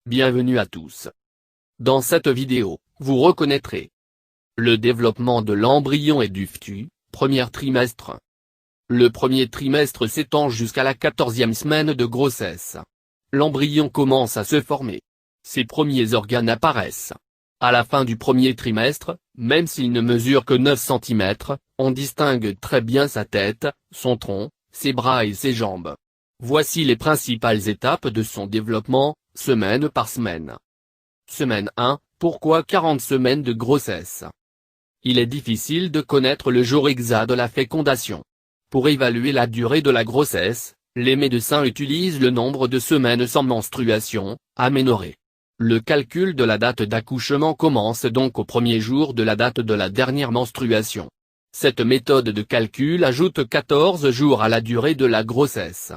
Bienvenue à tous. Dans cette vidéo, vous reconnaîtrez le développement de l'embryon et du fœtus, premier trimestre. Le premier trimestre s'étend jusqu'à la 14e semaine de grossesse. L'embryon commence à se former. Ses premiers organes apparaissent. À la fin du premier trimestre, même s'il ne mesure que 9 cm, on distingue très bien sa tête, son tronc, ses bras et ses jambes. Voici les principales étapes de son développement, semaine par semaine. Semaine 1, pourquoi 40 semaines de grossesse? Il est difficile de connaître le jour exact de la fécondation. Pour évaluer la durée de la grossesse, les médecins utilisent le nombre de semaines sans menstruation, aménorrhée. Le calcul de la date d'accouchement commence donc au premier jour de la date de la dernière menstruation. Cette méthode de calcul ajoute 14 jours à la durée de la grossesse.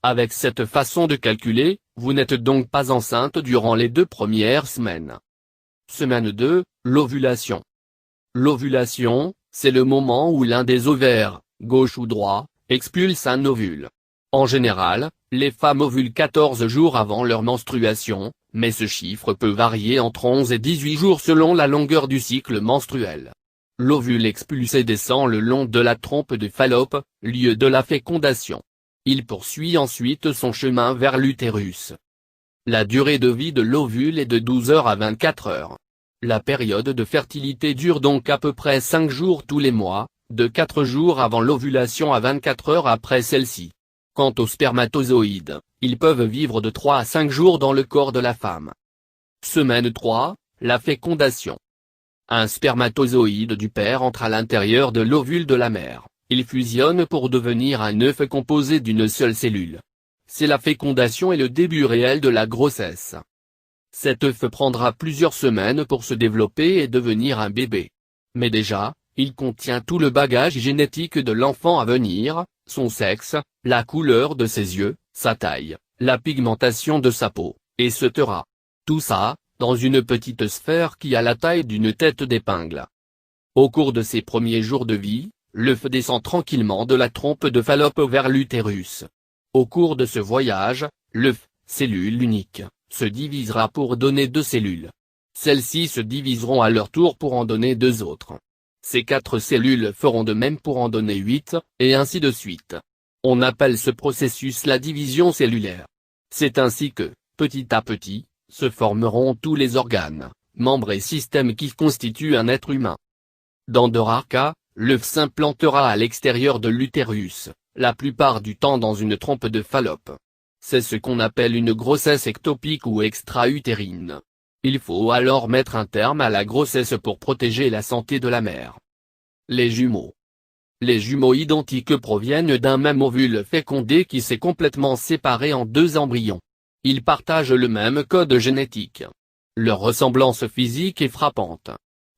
Avec cette façon de calculer, vous n'êtes donc pas enceinte durant les 2 premières semaines. Semaine 2, l'ovulation. L'ovulation, c'est le moment où l'un des ovaires, gauche ou droit, expulse un ovule. En général, les femmes ovulent 14 jours avant leur menstruation, mais ce chiffre peut varier entre 11 et 18 jours selon la longueur du cycle menstruel. L'ovule expulsé descend le long de la trompe de Fallope, lieu de la fécondation. Il poursuit ensuite son chemin vers l'utérus. La durée de vie de l'ovule est de 12 heures à 24 heures. La période de fertilité dure donc à peu près 5 jours tous les mois, de 4 jours avant l'ovulation à 24 heures après celle-ci. Quant aux spermatozoïdes, ils peuvent vivre de 3 à 5 jours dans le corps de la femme. Semaine 3, la fécondation. Un spermatozoïde du père entre à l'intérieur de l'ovule de la mère. Il fusionne pour devenir un œuf composé d'une seule cellule. C'est la fécondation et le début réel de la grossesse. Cet œuf prendra plusieurs semaines pour se développer et devenir un bébé. Mais déjà, il contient tout le bagage génétique de l'enfant à venir, son sexe, la couleur de ses yeux, sa taille, la pigmentation de sa peau, etc. Tout ça, dans une petite sphère qui a la taille d'une tête d'épingle. Au cours de ses premiers jours de vie, l'œuf descend tranquillement de la trompe de Fallope vers l'utérus. Au cours de ce voyage, l'œuf, cellule unique, se divisera pour donner 2 cellules. Celles-ci se diviseront à leur tour pour en donner 2 autres. Ces 4 cellules feront de même pour en donner 8, et ainsi de suite. On appelle ce processus la division cellulaire. C'est ainsi que, petit à petit, se formeront tous les organes, membres et systèmes qui constituent un être humain. Dans de rares cas, l'œuf s'implantera à l'extérieur de l'utérus, la plupart du temps dans une trompe de Fallope. C'est ce qu'on appelle une grossesse ectopique ou extra-utérine. Il faut alors mettre un terme à la grossesse pour protéger la santé de la mère. Les jumeaux. Les jumeaux identiques proviennent d'un même ovule fécondé qui s'est complètement séparé en 2 embryons. Ils partagent le même code génétique. Leur ressemblance physique est frappante.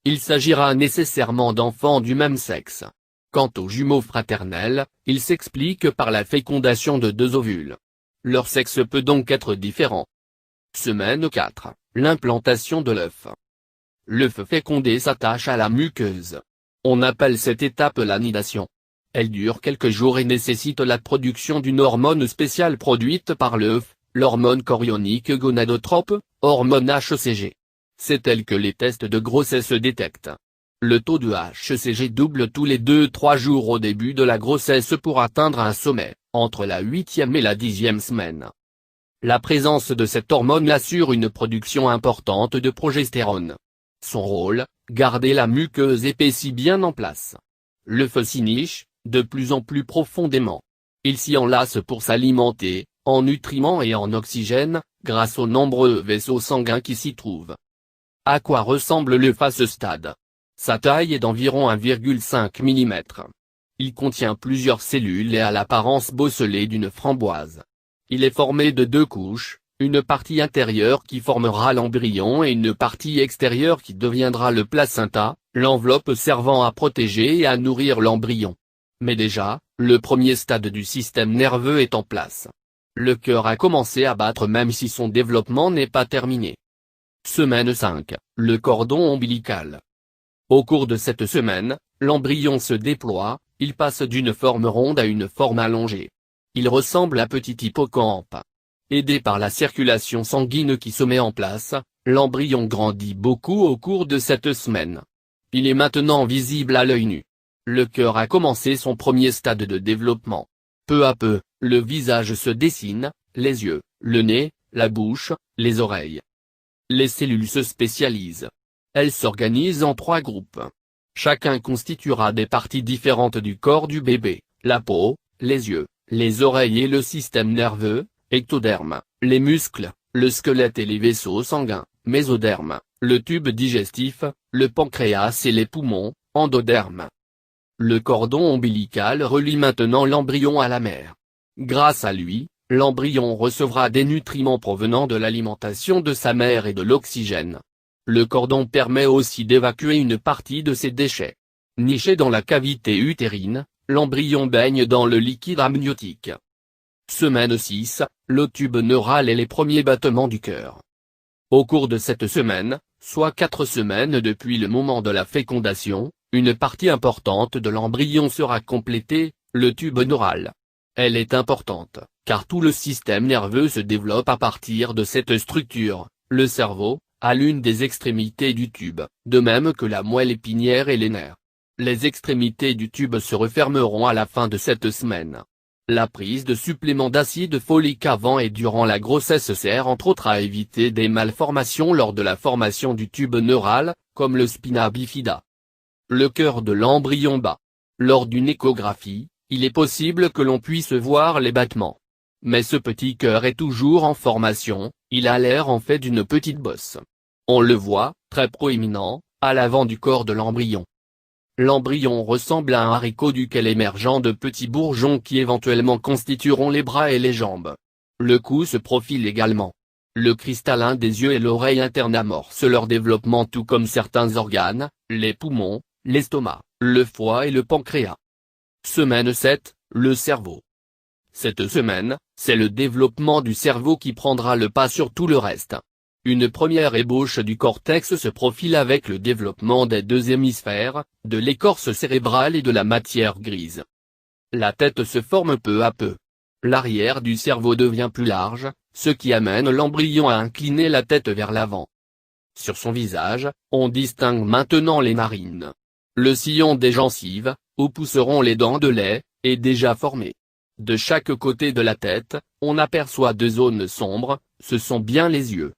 Il s'agira nécessairement d'enfants du même sexe. Quant aux jumeaux fraternels, ils s'expliquent par la fécondation de 2 ovules. Leur sexe peut donc être différent. Semaine 4, l'implantation de l'œuf. L'œuf fécondé s'attache à la muqueuse. On appelle cette étape l'anidation. Elle dure quelques jours et nécessite la production d'une hormone spéciale produite par l'œuf, l'hormone chorionique gonadotrope, hormone HCG. C'est elle que les tests de grossesse détectent. Le taux de HCG double tous les 2-3 jours au début de la grossesse pour atteindre un sommet, entre la 8e et la 10e semaine. La présence de cette hormone assure une production importante de progestérone. Son rôle, garder la muqueuse épaissie bien en place. L'œuf s'y niche, de plus en plus profondément. Il s'y enlace pour s'alimenter, en nutriments et en oxygène, grâce aux nombreux vaisseaux sanguins qui s'y trouvent. À quoi ressemble l'œuf à ce stade? Sa taille est d'environ 1,5 mm. Il contient plusieurs cellules et a l'apparence bosselée d'une framboise. Il est formé de 2 couches, une partie intérieure qui formera l'embryon et une partie extérieure qui deviendra le placenta, l'enveloppe servant à protéger et à nourrir l'embryon. Mais déjà, le premier stade du système nerveux est en place. Le cœur a commencé à battre même si son développement n'est pas terminé. Semaine 5, le cordon ombilical. Au cours de cette semaine, l'embryon se déploie, il passe d'une forme ronde à une forme allongée. Il ressemble à petit hippocampe. Aidé par la circulation sanguine qui se met en place, l'embryon grandit beaucoup au cours de cette semaine. Il est maintenant visible à l'œil nu. Le cœur a commencé son premier stade de développement. Peu à peu, le visage se dessine, les yeux, le nez, la bouche, les oreilles. Les cellules se spécialisent. Elles s'organisent en 3 groupes. Chacun constituera des parties différentes du corps du bébé: la peau, les yeux, les oreilles et le système nerveux, ectoderme, les muscles, le squelette et les vaisseaux sanguins, mésoderme, le tube digestif, le pancréas et les poumons, endoderme. Le cordon ombilical relie maintenant l'embryon à la mère. Grâce à lui, l'embryon recevra des nutriments provenant de l'alimentation de sa mère et de l'oxygène. Le cordon permet aussi d'évacuer une partie de ses déchets. Niché dans la cavité utérine, l'embryon baigne dans le liquide amniotique. Semaine 6, le tube neural et les premiers battements du cœur. Au cours de cette semaine, soit 4 semaines depuis le moment de la fécondation, une partie importante de l'embryon sera complétée, le tube neural. Elle est importante, car tout le système nerveux se développe à partir de cette structure. Le cerveau, à l'une des extrémités du tube, de même que la moelle épinière et les nerfs. Les extrémités du tube se refermeront à la fin de cette semaine. La prise de suppléments d'acide folique avant et durant la grossesse sert entre autres à éviter des malformations lors de la formation du tube neural, comme le spina bifida. Le cœur de l'embryon bat. Lors d'une échographie, il est possible que l'on puisse voir les battements. Mais ce petit cœur est toujours en formation, il a l'air en fait d'une petite bosse. On le voit, très proéminent, à l'avant du corps de l'embryon. L'embryon ressemble à un haricot duquel émergeant de petits bourgeons qui éventuellement constitueront les bras et les jambes. Le cou se profile également. Le cristallin des yeux et l'oreille interne amorcent leur développement tout comme certains organes, les poumons, l'estomac, le foie et le pancréas. Semaine 7, le cerveau. Cette semaine, c'est le développement du cerveau qui prendra le pas sur tout le reste. Une première ébauche du cortex se profile avec le développement des 2 hémisphères, de l'écorce cérébrale et de la matière grise. La tête se forme peu à peu. L'arrière du cerveau devient plus large, ce qui amène l'embryon à incliner la tête vers l'avant. Sur son visage, on distingue maintenant les narines. Le sillon des gencives, où pousseront les dents de lait, est déjà formé. De chaque côté de la tête, on aperçoit 2 zones sombres, ce sont bien les yeux.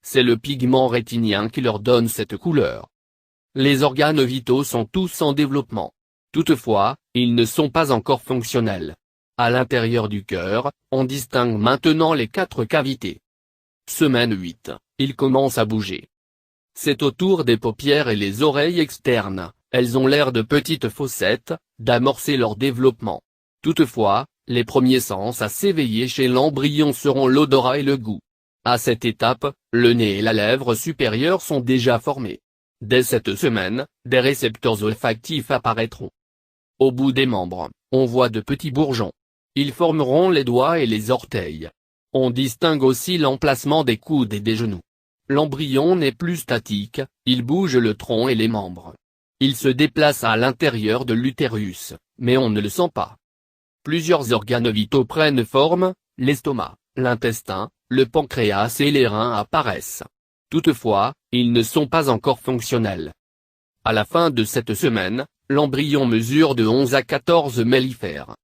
C'est le pigment rétinien qui leur donne cette couleur. Les organes vitaux sont tous en développement. Toutefois, ils ne sont pas encore fonctionnels. À l'intérieur du cœur, on distingue maintenant les 4 cavités. Semaine 8, il commence à bouger. C'est autour des paupières et les oreilles externes, elles ont l'air de petites fossettes, d'amorcer leur développement. Toutefois, les premiers sens à s'éveiller chez l'embryon seront l'odorat et le goût. À cette étape, le nez et la lèvre supérieure sont déjà formés. Dès cette semaine, des récepteurs olfactifs apparaîtront. Au bout des membres, on voit de petits bourgeons. Ils formeront les doigts et les orteils. On distingue aussi l'emplacement des coudes et des genoux. L'embryon n'est plus statique, il bouge le tronc et les membres. Il se déplace à l'intérieur de l'utérus, mais on ne le sent pas. Plusieurs organes vitaux prennent forme, l'estomac, l'intestin, le pancréas et les reins apparaissent. Toutefois, ils ne sont pas encore fonctionnels. À la fin de cette semaine, l'embryon mesure de 11 à 14 mellifères.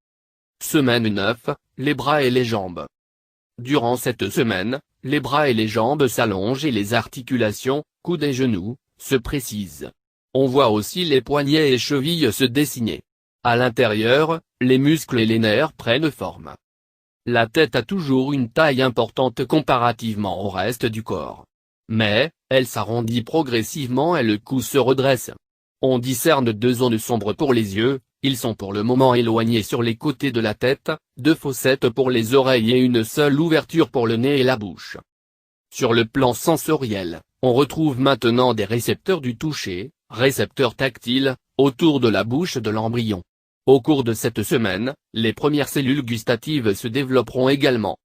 Semaine 9, les bras et les jambes. Durant cette semaine, les bras et les jambes s'allongent et les articulations, coudes et genoux, se précisent. On voit aussi les poignets et chevilles se dessiner. À l'intérieur, les muscles et les nerfs prennent forme. La tête a toujours une taille importante comparativement au reste du corps. Mais, elle s'arrondit progressivement et le cou se redresse. On discerne 2 zones sombres pour les yeux, ils sont pour le moment éloignés sur les côtés de la tête, 2 fossettes pour les oreilles et une seule ouverture pour le nez et la bouche. Sur le plan sensoriel, on retrouve maintenant des récepteurs du toucher, récepteurs tactiles, autour de la bouche de l'embryon. Au cours de cette semaine, les premières cellules gustatives se développeront également.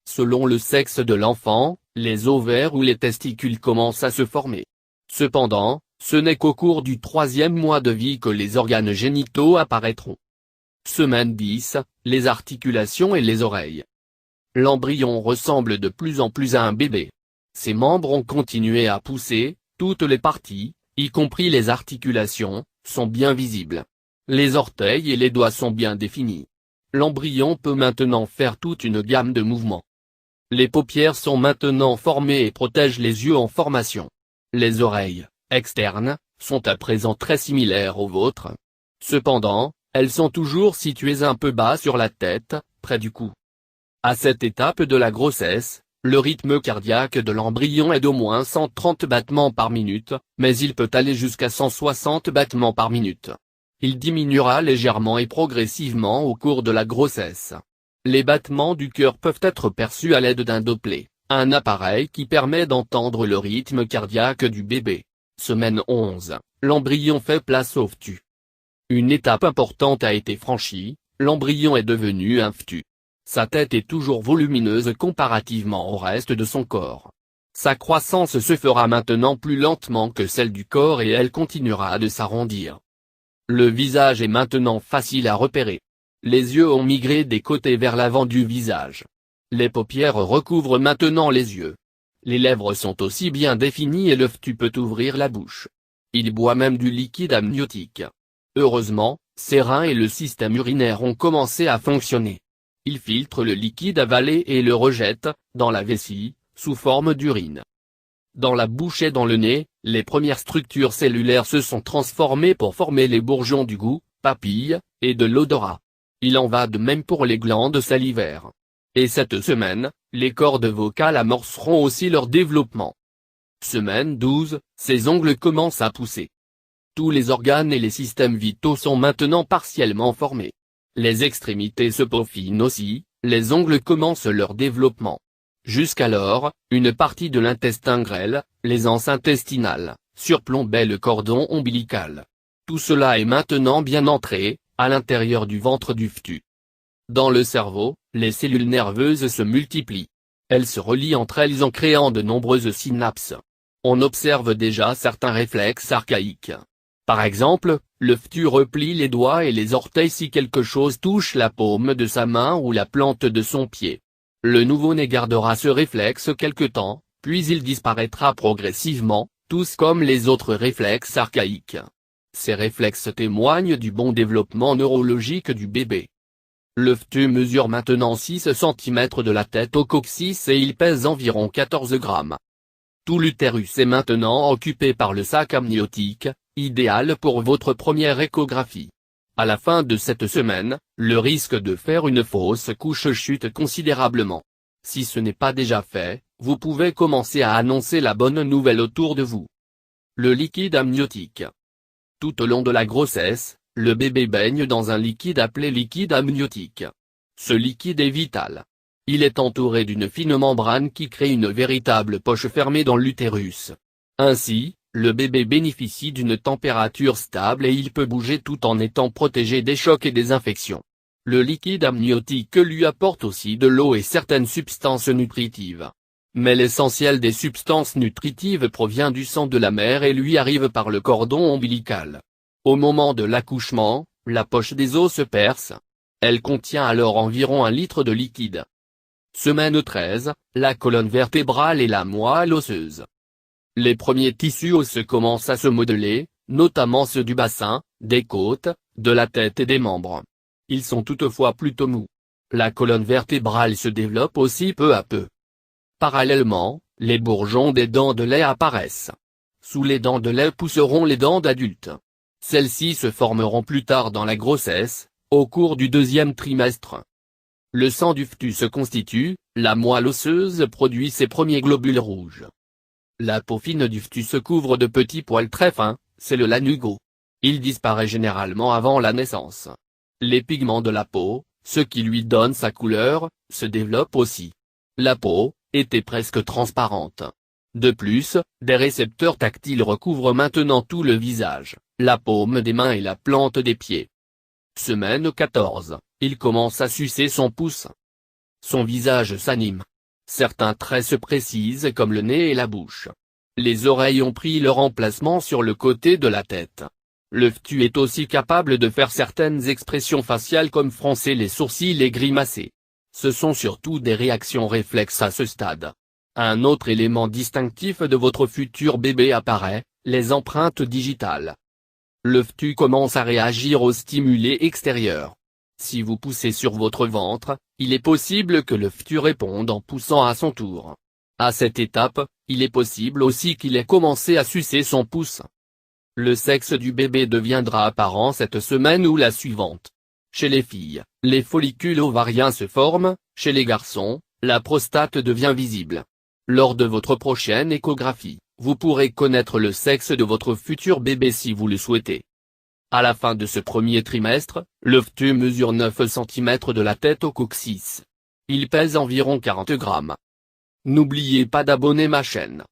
Selon le sexe de l'enfant, les ovaires ou les testicules commencent à se former. Cependant, ce n'est qu'au cours du 3e mois de vie que les organes génitaux apparaîtront. Semaine 10, les articulations et les oreilles. L'embryon ressemble de plus en plus à un bébé. Ses membres ont continué à pousser, toutes les parties, y compris les articulations, sont bien visibles. Les orteils et les doigts sont bien définis. L'embryon peut maintenant faire toute une gamme de mouvements. Les paupières sont maintenant formées et protègent les yeux en formation. Les oreilles, externes, sont à présent très similaires aux vôtres. Cependant, elles sont toujours situées un peu bas sur la tête, près du cou. À cette étape de la grossesse, le rythme cardiaque de l'embryon est d'au moins 130 battements par minute, mais il peut aller jusqu'à 160 battements par minute. Il diminuera légèrement et progressivement au cours de la grossesse. Les battements du cœur peuvent être perçus à l'aide d'un Doppler, un appareil qui permet d'entendre le rythme cardiaque du bébé. Semaine 11, l'embryon fait place au fœtus. Une étape importante a été franchie, l'embryon est devenu un fœtus. Sa tête est toujours volumineuse comparativement au reste de son corps. Sa croissance se fera maintenant plus lentement que celle du corps et elle continuera de s'arrondir. Le visage est maintenant facile à repérer. Les yeux ont migré des côtés vers l'avant du visage. Les paupières recouvrent maintenant les yeux. Les lèvres sont aussi bien définies et le fœtus peut ouvrir la bouche. Il boit même du liquide amniotique. Heureusement, ses reins et le système urinaire ont commencé à fonctionner. Il filtre le liquide avalé et le rejette, dans la vessie, sous forme d'urine. Dans la bouche et dans le nez, les premières structures cellulaires se sont transformées pour former les bourgeons du goût, papilles, et de l'odorat. Il en va de même pour les glandes salivaires. Et cette semaine, les cordes vocales amorceront aussi leur développement. Semaine 12, ses ongles commencent à pousser. Tous les organes et les systèmes vitaux sont maintenant partiellement formés. Les extrémités se peaufinent aussi, les ongles commencent leur développement. Jusqu'alors, une partie de l'intestin grêle, les anses intestinales, surplombait le cordon ombilical. Tout cela est maintenant bien entré, à l'intérieur du ventre du fœtus. Dans le cerveau, les cellules nerveuses se multiplient. Elles se relient entre elles en créant de nombreuses synapses. On observe déjà certains réflexes archaïques. Par exemple, le fœtus replie les doigts et les orteils si quelque chose touche la paume de sa main ou la plante de son pied. Le nouveau-né gardera ce réflexe quelque temps, puis il disparaîtra progressivement, tous comme les autres réflexes archaïques. Ces réflexes témoignent du bon développement neurologique du bébé. Le fœtus mesure maintenant 6 cm de la tête au coccyx et il pèse environ 14 grammes. Tout l'utérus est maintenant occupé par le sac amniotique, idéal pour votre première échographie. À la fin de cette semaine, le risque de faire une fausse couche chute considérablement. Si ce n'est pas déjà fait, vous pouvez commencer à annoncer la bonne nouvelle autour de vous. Le liquide amniotique. Tout au long de la grossesse, le bébé baigne dans un liquide appelé liquide amniotique. Ce liquide est vital. Il est entouré d'une fine membrane qui crée une véritable poche fermée dans l'utérus. Ainsi, le bébé bénéficie d'une température stable et il peut bouger tout en étant protégé des chocs et des infections. Le liquide amniotique lui apporte aussi de l'eau et certaines substances nutritives. Mais l'essentiel des substances nutritives provient du sang de la mère et lui arrive par le cordon ombilical. Au moment de l'accouchement, la poche des os se perce. Elle contient alors environ 1 litre de liquide. Semaine 13, la colonne vertébrale et la moelle osseuse. Les premiers tissus osseux commencent à se modeler, notamment ceux du bassin, des côtes, de la tête et des membres. Ils sont toutefois plutôt mous. La colonne vertébrale se développe aussi peu à peu. Parallèlement, les bourgeons des dents de lait apparaissent. Sous les dents de lait pousseront les dents d'adulte. Celles-ci se formeront plus tard dans la grossesse, au cours du 2e trimestre. Le sang du fœtus se constitue, la moelle osseuse produit ses premiers globules rouges. La peau fine du fœtus se couvre de petits poils très fins, c'est le lanugo. Il disparaît généralement avant la naissance. Les pigments de la peau, ce qui lui donne sa couleur, se développent aussi. La peau était presque transparente. De plus, des récepteurs tactiles recouvrent maintenant tout le visage, la paume des mains et la plante des pieds. Semaine 14, il commence à sucer son pouce. Son visage s'anime. Certains traits se précisent comme le nez et la bouche. Les oreilles ont pris leur emplacement sur le côté de la tête. Le fœtus est aussi capable de faire certaines expressions faciales comme froncer les sourcils et grimacer. Ce sont surtout des réactions réflexes à ce stade. Un autre élément distinctif de votre futur bébé apparaît, les empreintes digitales. Le fœtus commence à réagir aux stimuli extérieurs. Si vous poussez sur votre ventre, il est possible que le fœtus réponde en poussant à son tour. À cette étape, il est possible aussi qu'il ait commencé à sucer son pouce. Le sexe du bébé deviendra apparent cette semaine ou la suivante. Chez les filles, les follicules ovariens se forment, chez les garçons, la prostate devient visible. Lors de votre prochaine échographie, vous pourrez connaître le sexe de votre futur bébé si vous le souhaitez. À la fin de ce premier trimestre, le fœtus mesure 9 cm de la tête au coccyx. Il pèse environ 40 grammes. N'oubliez pas d'abonner ma chaîne.